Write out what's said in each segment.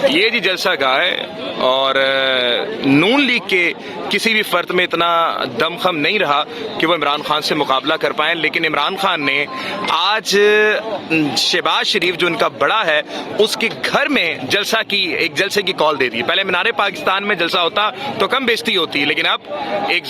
ये जी जलसा गाह है और नून लीग के किसी भी फर्द में इतना दमखम नहीं रहा कि वो इमरान खान से मुकाबला कर पाएं, लेकिन इमरान खान ने आज शहबाज शरीफ जो उनका बड़ा है उसके घर में एक जलसे की कॉल दे दी। पहले मीनार पाकिस्तान में जलसा होता तो कम बेइज्जती होती, लेकिन अब एक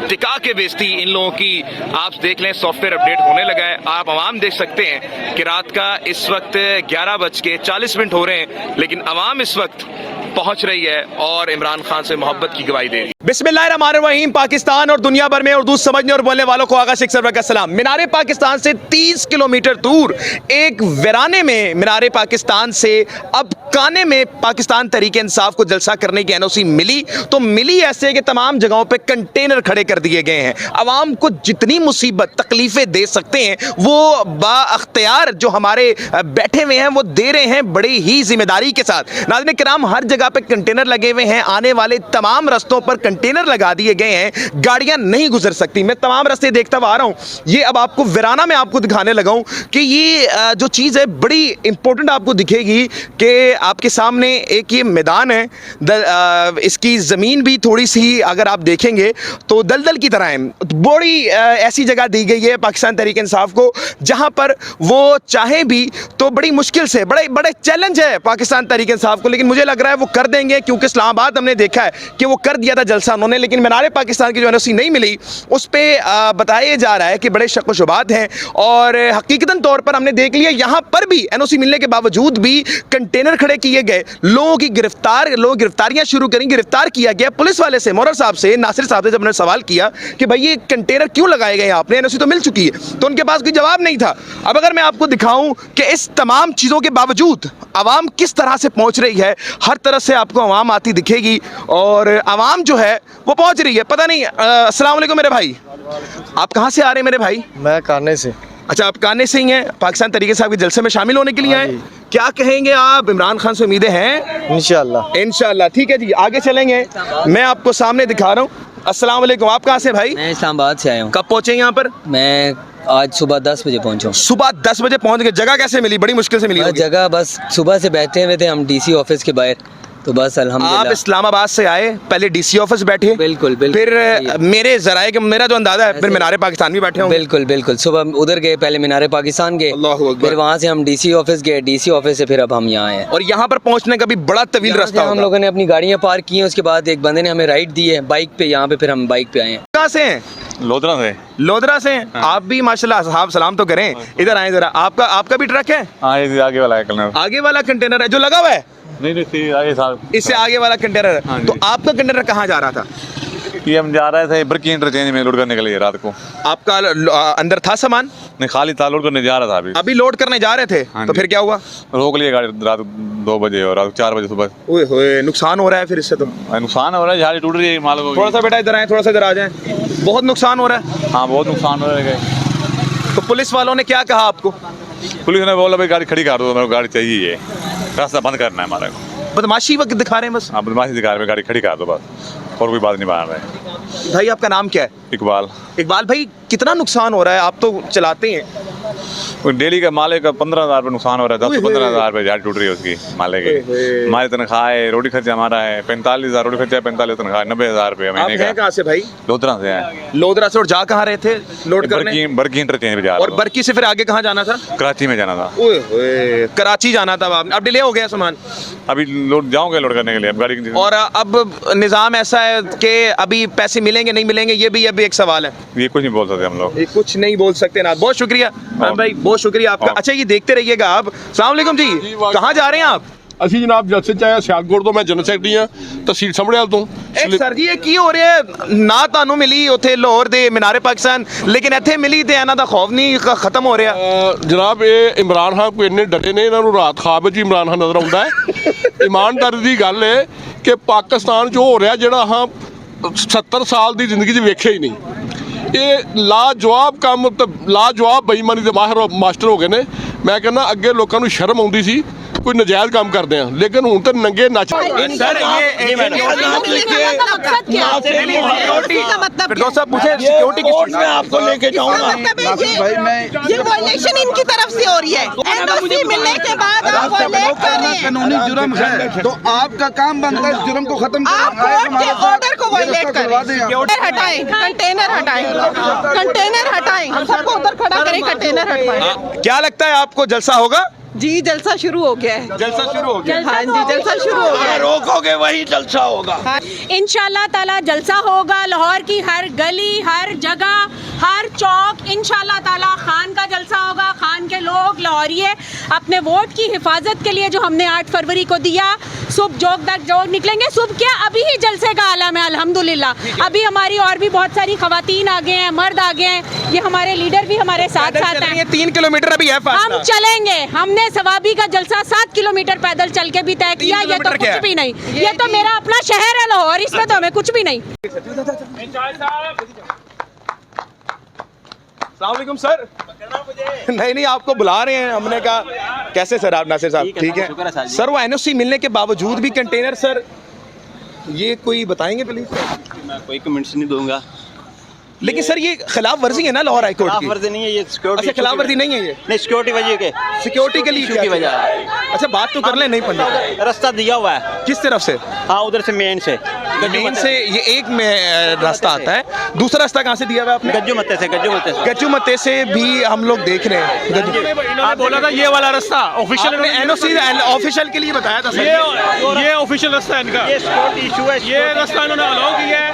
टिका के बेइज्जती इन लोगों की आप देख लें, सॉफ्टवेयर अपडेट होने लगा है। आप आवाम देख सकते हैं कि रात का इस वक्त 11:40 हो रहे हैं, लेकिन अवाम इस वक्त पहुंच रही है और इमरान खान से मोहब्बत की गवाही दे रही है। बिस्मिल्लाहिर्रहमानिर्रहीम। पाकिस्तान और दुनिया भर में उर्दू समझने और बोलने वालों को आगा शेख सरवर का सलाम। मीनार पाकिस्तान से 30 किलोमीटर दूर एक वीराने में मीनार पाकिस्तान से अब काने में पाकिस्तान तहरीक इंसाफ को जलसा करने की एनओसी मिली, तो मिली ऐसे कि तमाम जगहों पे कंटेनर खड़े कर दिए गए हैं। अवाम को जितनी मुसीबत तकलीफें दे सकते हैं वो बाअख्तियार जो हमारे बैठे हुए हैं वो दे रहे हैं बड़ी ही जिम्मेदारी के साथ। नाज़रीन किराम, हर जगह पे कंटेनर लगे हुए हैं, आने वाले तमाम रस्तों पर कंटेनर लगा दिए गए हैं, गाड़ियां नहीं गुजर सकती। मैं तमाम रास्ते देखता हुआ आ रहा हूं, ये अब आपको वीराना में आपको दिखाने लगा हूं कि ये जो चीज़ है बड़ी इंपॉर्टेंट आपको दिखेगी कि आपके सामने एक ये मैदान है, इसकी ज़मीन भी थोड़ी सी अगर आप देखेंगे तो दलदल की तरह है। बड़ी ऐसी जगह दी गई है पाकिस्तान तहरीक इंसाफ को जहां पर वो चाहे भी तो बड़ी मुश्किल से बड़े बड़े चैलेंज है पाकिस्तान तहरीक इंसाफ को, लेकिन मुझे लग रहा है वो कर देंगे, क्योंकि इस्लामाबाद हमने देखा है कि वो कर दिया था जलसा उन्होंने, लेकिन मीनार पाकिस्तान की जो एनओसी नहीं मिली उस पर बताया जा रहा है कि बड़े शक व शुबात हैं। और हकीकतन तौर पर हमने देख लिया यहाँ पर भी एनओसी मिलने के बावजूद भी कंटेनर खड़े किए गए, लोग गिरफ्तारियां शुरू करें, गिरफ्तार किया गया। पुलिस वाले से, मोहर साहब से, नासिर साहब से जब मैंने सवाल किया कि भाई ये कंटेनर क्यों लगाए गए आपने, एनओसी तो मिल चुकी है, तो उनके पास कोई जवाब नहीं था। अब अगर मैं आपको दिखाऊं कि इस तमाम चीज़ों के बावजूद आवाम किस तरह से पहुंच रही है, हर तरह से आपको आवाम आती दिखेगी और आवाम जो है वो पहुंच रही है। पता नहीं, अस्सलाम वालेकुम मेरे भाई, आप कहाँ से आ रहे हैं मेरे भाई? मैं काने से। अच्छा, आप काने से ही हैं, पाकिस्तान तहरीक साहब के जलसे में शामिल होने के लिए आए। क्या कहेंगे आप, इमरान खान से उम्मीदें हैं? इंशाल्लाह। ठीक है जी, आगे चलेंगे। मैं आपको सामने दिखा रहा हूँ। अस्सलाम वालेकुम, आप कहाँ से भाई? मैं इस्लामाबाद से आया हूँ। कब पहुँचे यहाँ पर? मैं आज सुबह 10 बजे पहुँचा हूँ। सुबह 10 बजे पहुँच गए। जगह कैसे मिली? बड़ी मुश्किल से मिली होगी। जगह बस सुबह से बैठे हुए थे हम डीसी ऑफिस के बाहर, तो बस अल्हम्दुलिल्लाह। आप इस्लामाबाद से आए, पहले डीसी ऑफिस बैठे, बिल्कुल, फिर मेरे जराए के मेरा जो अंदाजा है फिर मीनार पाकिस्तान भी बैठे होंगे। बिल्कुल। सुबह उधर गए, पहले मीनार पाकिस्तान गए, फिर वहाँ से हम डीसी ऑफिस गए, डीसी ऑफिस से फिर अब हम यहाँ आए। और यहाँ पर पहुँचने का भी बड़ा तवील रास्ता। हम लोगों ने अपनी गाड़ियाँ पार्क की हैं, उसके बाद एक बंदे ने हमें राइड दी है बाइक पे, यहाँ पे फिर हम बाइक पे आए हैं। कहाँ से हैं? लोधरा से। आप भी माशाल्लाह, साहब सलाम तो करें, इधर आए जरा। आपका भी ट्रक है? हाँ, आगे वाला है कंटेनर। आगे वाला कंटेनर है जो लगा हुआ है? नहीं, आगे साहब, इससे आगे वाला कंटेनर है। तो आपका कंटेनर कहाँ जा रहा था? ये हम जा रहे थे बरकी इंटरचेंज में लोड करने के लिए रात को। आपका अंदर था सामान? नहीं, खाली था, लोड करने जा रहा था अभी लोड करने जा रहे थे। तो फिर क्या हुआ? रोक लिए गाड़ी रात 2 बजे और रात 4 बजे सुबह। ओए होए, नुकसान हो रहा है फिर इससे तो। नुकसान हो रहा है, झाड़ी टूट रही है माल को। थोड़ा सा बेटा इधर आए, थोड़ा सा इधर आ जाए। बहुत नुकसान हो रहा है। हाँ, बहुत नुकसान हो रहा है। तो पुलिस वालों ने क्या कहा आपको? पुलिस ने बोला भाई गाड़ी खड़ी कर दो, मेरे को गाड़ी चाहिए, रास्ता बंद करना है हमारे को। बदमाशी वक्त दिखा रहे हैं बस। हाँ, बदमाशी दिखा रहे हैं, गाड़ी खड़ी कर दो बस, और कोई बात नहीं बना रहे। भाई आपका नाम क्या है? इकबाल भाई, कितना नुकसान हो रहा है? आप तो चलाते हैं। डेली का माले का 15,000 रुपये नुकसान हो रहा है। 10 से 15,000 रुपये झाड़ी टूट रही है उसकी माले की। हमारी तनख्वाह है, रोटी खर्चा हमारा है 45,000, रोटी खर्चा 45 तनख्वाह 90,000 रुपये महीने का। कहाँ से भाई? लोधरा से हैं। लोधरा से। और जा कहाँ रहे थे लोड करने? बरकी इंटरचेंज में जा रहा। और बरकी से फिर आगे कहाँ जाना था? कराची में जाना था। कराची जाना था। अब डिले हो गया सामान। अभी लोड जाऊंगे लोड करने के लिए अब गाड़ी। और अब निज़ाम ऐसा है कि अभी पैसे मिलेंगे नहीं मिलेंगे, ये भी अभी एक सवाल है। ये कुछ नहीं बोल सकते हम लोग, ये कुछ नहीं बोल सकते ना। बहुत शुक्रिया भाई, बहुत शुक्रिया आपका। अच्छा, ये देखते रहिएगा आप। अस्सलाम वालेकुम जी, कहाँ जा रहे हैं आप? ਅਸੀਂ ਜਨਾਬ ਜਲਸੇ ਚ ਆਇਆ ਸਿਆਲਕੋਟ ਤੋਂ। ਮੈਂ ਜਨਰਲ ਸੈਕਟਰੀ ਆ ਤਹਿਸੀਲ ਸੰਭੜਿਆਲ ਤੋਂ। ਸਰ ਜੀ, ਇਹ ਕੀ ਹੋ ਰਿਹਾ ਨਾ? ਤੁਹਾਨੂੰ ਮਿਲੀ ਉੱਥੇ ਲਾਹੌਰ ਦੇ ਮੀਨਾਰ ਪਾਕਿਸਤਾਨ, ਲੇਕਿਨ ਇੱਥੇ ਮਿਲੀ ਤੇ ਇਹਨਾਂ ਦਾ ਖੌਫ ਨਹੀਂ ਖਤਮ ਹੋ ਰਿਹਾ? ਜਨਾਬ ਇਹ ਇਮਰਾਨ ਖਾਨ ਕੋਈ ਇੰਨੇ ਡਰੇ ਨੇ, ਇਹਨਾਂ ਨੂੰ ਰਾਤ ਖਾਬ ਵਿੱਚ ਇਮਰਾਨ ਖਾਨ ਨਜ਼ਰ ਆਉਂਦਾ ਹੈ। ਇਮਾਨਦਾਰੀ ਦੀ ਗੱਲ ਹੈ ਕਿ ਪਾਕਿਸਤਾਨ 'ਚ ਹੋ ਰਿਹਾ ਜਿਹੜਾ ਹਾਂ 70 ਸਾਲ ਦੀ ਜ਼ਿੰਦਗੀ 'ਚ ਵੇਖਿਆ ਹੀ ਨਹੀਂ। ਇਹ ਲਾਜਵਾਬ ਕੰਮ ਤੇ ਲਾਜਵਾਬ ਬੇਈਮਾਨੀ ਦੇ ਮਾਹਿਰ ਮਾਸਟਰ ਹੋ ਗਏ ਨੇ। ਮੈਂ ਕਹਿੰਦਾ ਅੱਗੇ ਲੋਕਾਂ ਨੂੰ ਸ਼ਰਮ ਆਉਂਦੀ ਸੀ कोई नजायज काम करते हैं, लेकिन हूं तो नंगे नच। आपको लेके जाऊंगा ये वायलेशन इनकी तरफ से हो रही है। एनओसी मिलने के बाद आप वायलेट कर रहे हैं। कानूनी जुर्म है, तो आपका काम बनता है इस जुर्म को खत्म आप कोर्ट के ऑर्डर को वायलेट करें, हटाएं, कंटेनर हटाएं, कंटेनर हटाएं, हम सबको उधर खड़ा करें, कंटेनर हटवाएं। क्या लगता है आपको जलसा होगा? जी जलसा शुरू हो गया है। जलसा शुरू हो गया। हाँ जी जलसा शुरू हो गया है। रोकोगे वही जलसा होगा। इंशाल्लाह ताला जलसा होगा। लाहौर की हर गली, हर जगह, हर चौक इंशाल्लाह ताला खान का जलसा होगा। खान के लोग लाहौरिये अपने वोट की हिफाजत के लिए जो हमने 8 फरवरी को दिया, सुबह जोग तक जोग निकलेंगे। सुबह क्या अभी ही जलसे का आलम है अल्हम्दुलिल्लाह। अभी हमारी और भी बहुत सारी खवातीन आ गए हैं, मर्द आ गए हैं, ये हमारे लीडर भी हमारे साथ साथ हैं। 3 किलोमीटर अभी है फासला। हम चलेंगे। हमने सवाबी का जलसा 7 किलोमीटर पैदल चल के भी तय किया। ये तो कुछ भी नहीं, ये तो मेरा अपना शहर है लाहौर, इसमें तो हमें कुछ भी नहीं। अस्सलामुअलैकुम सर। नहीं आपको बुला रहे हैं, हमने कहा कैसे सर आप? नासिर साहब ठीक है सर। वो एनओसी मिलने के बावजूद भी कंटेनर सर, ये कोई बताएंगे प्लीज? मैं कोई कमेंट्स नहीं दूंगा, लेकिन सर ये खिलाफ वर्जी है ना लाहौर हाई कोर्ट की? खिलाफ वर्जी नहीं है ये, सिक्योरिटी। अच्छा खिलाफ वर्जी नहीं है ये? नहीं, सिक्योरिटी वजह के, सिक्योरिटी के लिए की वजह है। अच्छा बात तो कर ले, नहीं पंडित रास्ता दिया हुआ है। किस तरफ से? हाँ उधर से मेन से, मेन से ये एक में रास्ता आता है, दूसरा रास्ता कहाँ से दिया हुआ आपने? गज्जू मत्ते से, गज्जू मत्ते से। गज्जू मत्ते से भी हम लोग देख रहे हैं। आप बोला था ये वाला रास्ता ऑफिशियल, एनओसी ऑफिशियल के लिए बताया था सर। ये ऑफिशियल रास्ता है इनका, ये सिक्योरिटी इशू है। ये रास्ता इन्होंने अलाउ किया है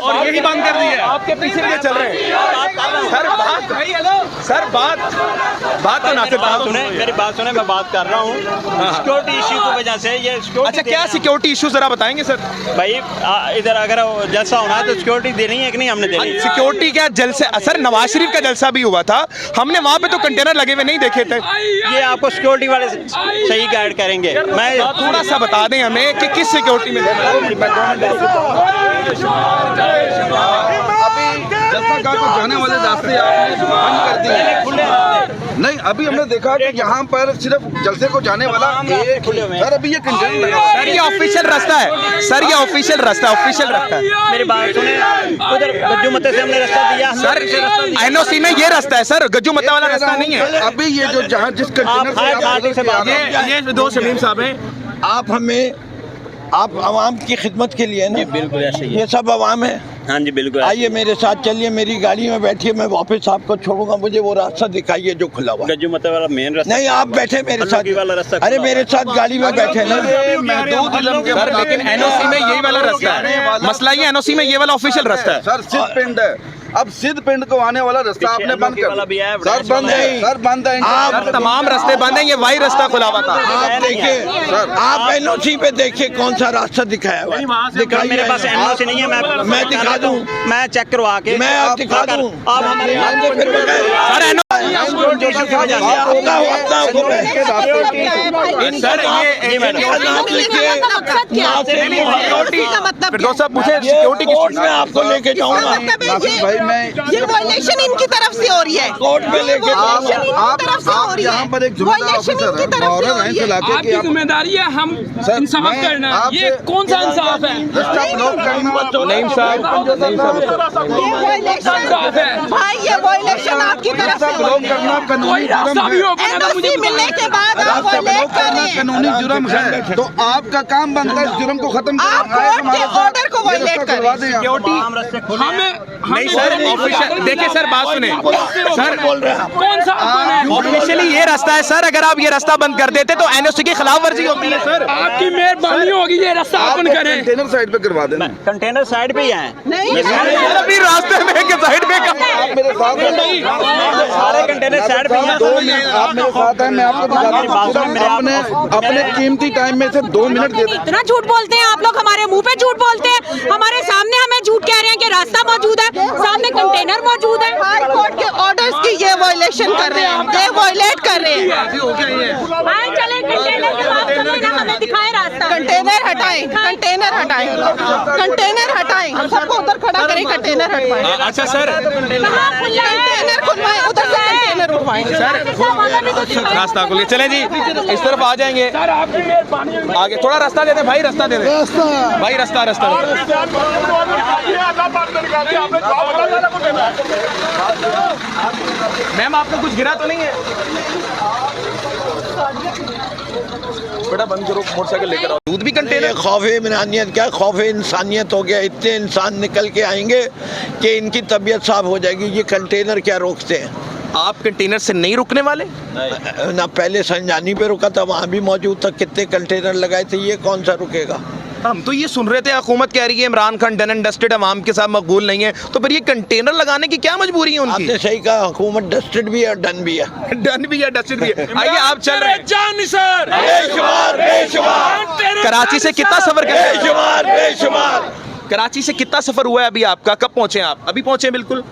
और यही बंद कर दिया है। आपके पीछे ये चल रहे हैं सर। बात तो नासिर बात साहब सुने, मेरी बात सुने, मैं बात कर रहा हूँ। सिक्योरिटी इशू की वजह से ये सिक्योरिटी। अच्छा क्या सिक्योरिटी इशू जरा बताएंगे सर? भाई इधर अगर जलसा होना है तो सिक्योरिटी देनी है कि नहीं? हमने देनी है। सिक्योरिटी क्या जलसे? सर नवाज शरीफ का जलसा भी हुआ था, हमने वहाँ पे तो कंटेनर लगे हुए नहीं देखे थे। ये आपको सिक्योरिटी वाले सही गाइड करेंगे। मैं थोड़ा सा बता दें हमें कि किस सिक्योरिटी में जलसा को जाने वाले रास्ते आपने बंद कर दिए। नहीं अभी हमने देखा कि यहाँ पर सिर्फ जलसे को जाने वाला एक सर, अभी ये कंटेनर लगा। सर ये ऑफिशियल रास्ता है सर, ये ऑफिशियल रास्ता है। मेरी बात सुने, उधर गज्जू मत्ते से हमने रास्ता दिया सर। एनओसी में ये रास्ता है सर, गज्जू मत्ता वाला रास्ता नहीं है। अभी ये जो जहाँ जिस कंटेनर से ये दो शमीम साहब हैं। आप हमें, आप आवाम की खिदमत के लिए ना, बिल्कुल ऐसे ही है। ये सब आवाम है। हाँ जी बिल्कुल। आइए मेरे साथ चलिए, मेरी गाड़ी में बैठिए, मैं वापस आपको छोड़ूंगा। मुझे वो रास्ता दिखाइए जो खुला हुआ। गज्जू मत्ते वाला मेन रास्ता नहीं आप बैठे मेरे साथ वाला रास्ता। अरे मेरे साथ गाड़ी में बैठे ना। सर लेकिन एनओसी में यही वाला रास्ता है। मसला ये एनओसी में ये वाला ऑफिशियल रास्ता है सर। सिद्ध पिंड है, अब सिद्ध पिंड को आने वाला रास्ता आपने बंद कर दिया। सर बंद है, सर बंद है। सर तमाम रास्ते बंद हैं, ये वही रास्ता खुला हुआ था। आप देखिए सर, आप एनओसी पे देखिए कौन सा रास्ता दिखाया हुआ है। दिखाइए। मेरे पास एनओसी नहीं है, मैं दिखा दूं, मैं चेक करवा के मैं आप दिखा दूं। आप हमारे सर सिक्योरिटी कोर्ट में आपको लेके जाऊंगा भाई। मैं ये वायलेशन इनकी तरफ से हो रही है, कोर्ट में लेके आप यहाँ पर एक जिम्मेदार ऑफिसर है, आपकी जिम्मेदारी है हम इंसाफ करना। ये कौन सा इंसाफ है? नहीं साहब, भाई ये वायलेशन आपकी तरफ से हो रही है। कोई रास्ता भी होगा ना, मुझे मिलने के बाद आप वायलेट कर रहे हैं। कानूनी जुर्म है, तो आपका काम बनता है इस जुर्म को खत्म आप कोर्ट के ऑर्डर को वायलेट कर रहे हैं। नहीं सर ऑफिशियल देखिए सर, बात सुने सर। कौन सा ऑफिशियली ये रास्ता है सर, अगर आप ये रास्ता बंद कर देते तो एनओसी की खिलाफ वर्जी होती है सर। आपकी मेहरबानी होगी ये रास्ता ओपन करें। कंटेनर साइड पे करवा देना। कंटेनर साइड पे ही है। नहीं अभी रास्ते में के साइड में आप मेरे साथ हैं, सारे कंटेनर साइड पे हैं। 2 मिनट आप मेरे साथ हैं, मैं आपको दिखाता हूं। अपने कीमती टाइम में से 2 मिनट दे दें। इतना झूठ बोलते हैं आप लोग, हमारे मुंह पे झूठ बोलते हैं, हमारे सामने हमें झूठ कह रहे हैं कि रास्ता मौजूद है, सामने कंटेनर मौजूद है। हाई कोर्ट के ऑर्डर्स की ये वायलेशन कर रहे हैं, ये वायलेट कर रहे हैं। आए चले कंटेनर के पास चलो ना, हमें दिखाए रास्ता। कंटेनर हटाएं, कंटेनर हटाएं, कंटेनर हटाएं, हम सबको उधर खड़ा करें, कंटेनर हटवाएं। अच्छा सर कहाँ खुला है? कंटेनर खुलवाएं, उधर से कंटेनर उठवाएं। रास्ता को ले चले जी, इस तरफ आ जाएंगे। आगे थोड़ा रास्ता दे दे भाई, रास्ता दे दे भाई, रास्ता रास्ता। मैम आपको कुछ गिरा तो नहीं है? बेटा बंद करो, मोटरसाइकिल लेकर आओ। दूध भी कंटेनर। खौफ इमरानियत क्या, खौफ इंसानियत हो गया। इतने इंसान निकल के आएंगे कि इनकी तबीयत साफ हो जाएगी। ये कंटेनर क्या रोकते हैं? आप कंटेनर से नहीं रुकने वाले? ना पहले संजानी पे रुका था, वहाँ भी मौजूद था। कितने कंटेनर लगाए थे, ये कौन सा रुकेगा? हम तो ये सुन रहे थे हुकूमत कह रही है Imran Khan done and dusted अवाम के साथ मकबूल नहीं है, तो फिर ये कंटेनर लगाने की क्या मजबूरी है उनकी? आपने सही कहा, हुकूमत डस्टेड भी है और डन भी है। डन भी है डस्टेड भी है। आइए आप चल रहे हैं। जानिसार बेशुमार बेशुमार कराची से कितना सफर कर? बेशुमार बेशुमार। कराची से कितना सफर हुआ है अभी आपका? कब पहुंचे आप? अभी पहुंचे बिल्कुल?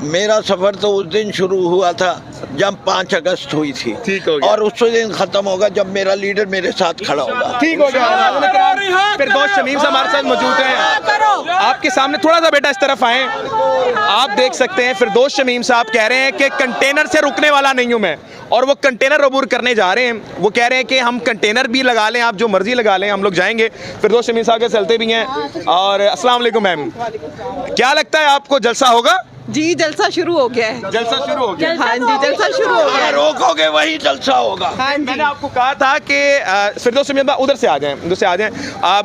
मेरा सफर तो उस दिन शुरू हुआ था जब 5 अगस्त हुई थी। ठीक हो गया। और उस दिन खत्म होगा जब मेरा लीडर मेरे साथ खड़ा होगा। ठीक हो गया। फिर दोस्त शमीम साहब हमारे साथ मौजूद हैं। आपके सामने थोड़ा सा बेटा इस तरफ आए, आप देख सकते हैं फिरदौस शमीम साहब कह रहे हैं कि कंटेनर से रुकने वाला नहीं हूं मैं, और वो कंटेनर अबूर करने जा रहे हैं। वो कह रहे हैं कि हम कंटेनर भी लगा लें, आप जो मर्जी लगा लें, हम लोग जाएंगे। फिरदौस शमीम साहब के चलते भी हैं। और अस्सलाम वालेकुम मैम, क्या लगता है आपको जलसा होगा? जी जलसा शुरू हो गया है। जलसा शुरू हो गया। हाँ जी जलसा शुरू हो गया है। रोकोगे वही जलसा होगा। हाँ जी। मैंने आपको कहा था कि फिरदौस शमीम साहब उधर से आ जाएं, उधर से आ जाएं।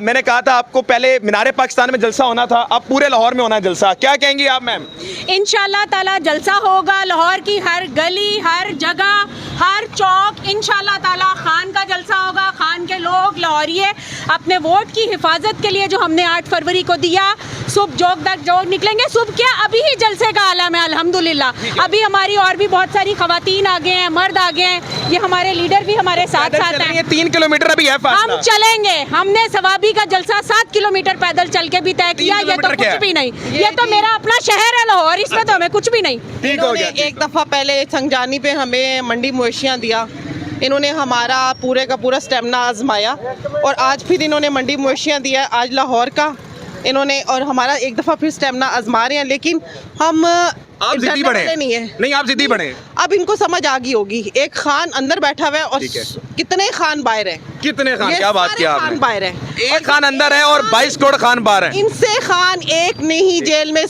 मैंने कहा था आपको पहले मीनारे पाकिस्तान में जलसा होना था, अब पूरे लाहौर में होना है जलसा। क्या कहेंगी आप मैम? इंशाल्लाह ताला जलसा होगा। लाहौर की हर गली, हर जगह, हर चौक इंशाल्लाह ताला खान का जलसा होगा। खान के लोग लाहौरिये अपने वोट की हिफाजत के लिए जो हमने 8 फरवरी को दिया, सुबह जोग निकलेंगे। सुबह क्या, अभी ही जलसे का आलम है अल्हम्दुलिल्लाह। अभी हमारी और भी बहुत सारी खवातीन आ गए हैं, मर्द आ गए हैं। ये हमारे लीडर भी हमारे साथ साथ हैं। 3 किलोमीटर अभी है फासला। हम चलेंगे। हमने सवाबी का जलसा 7 किलोमीटर पैदल चल के भी तय किया। ये तो कुछ भी नहीं, ये तो मेरा अपना शहर है लाहौर, इसमें तो हमें कुछ भी नहीं। ठीक हो गया। एक दफा पहले संजानी पे हमें मंडी मवेशियाँ दिया, इन्होंने हमारा पूरे का पूरा स्टेमिना आजमाया, और आज फिर इन्होंने मंडी मवेशियाँ दिया आज लाहौर का इन्होंने, और हमारा एक दफा फिर स्टेमिना आजमा रहे हैं। लेकिन हम आप जिद्दी बने नहीं है। नहीं, आप जिद्दी बने। अब इनको समझ आ गई होगी, एक खान अंदर बैठा हुआ है और कितने खान बाहर है। कितने खान? ये क्या बात सारे किया खान आपने? बाहर है। एक खान अंदर है और 22 करोड़ खान बाहर है। इनसे खान एक नहीं जेल में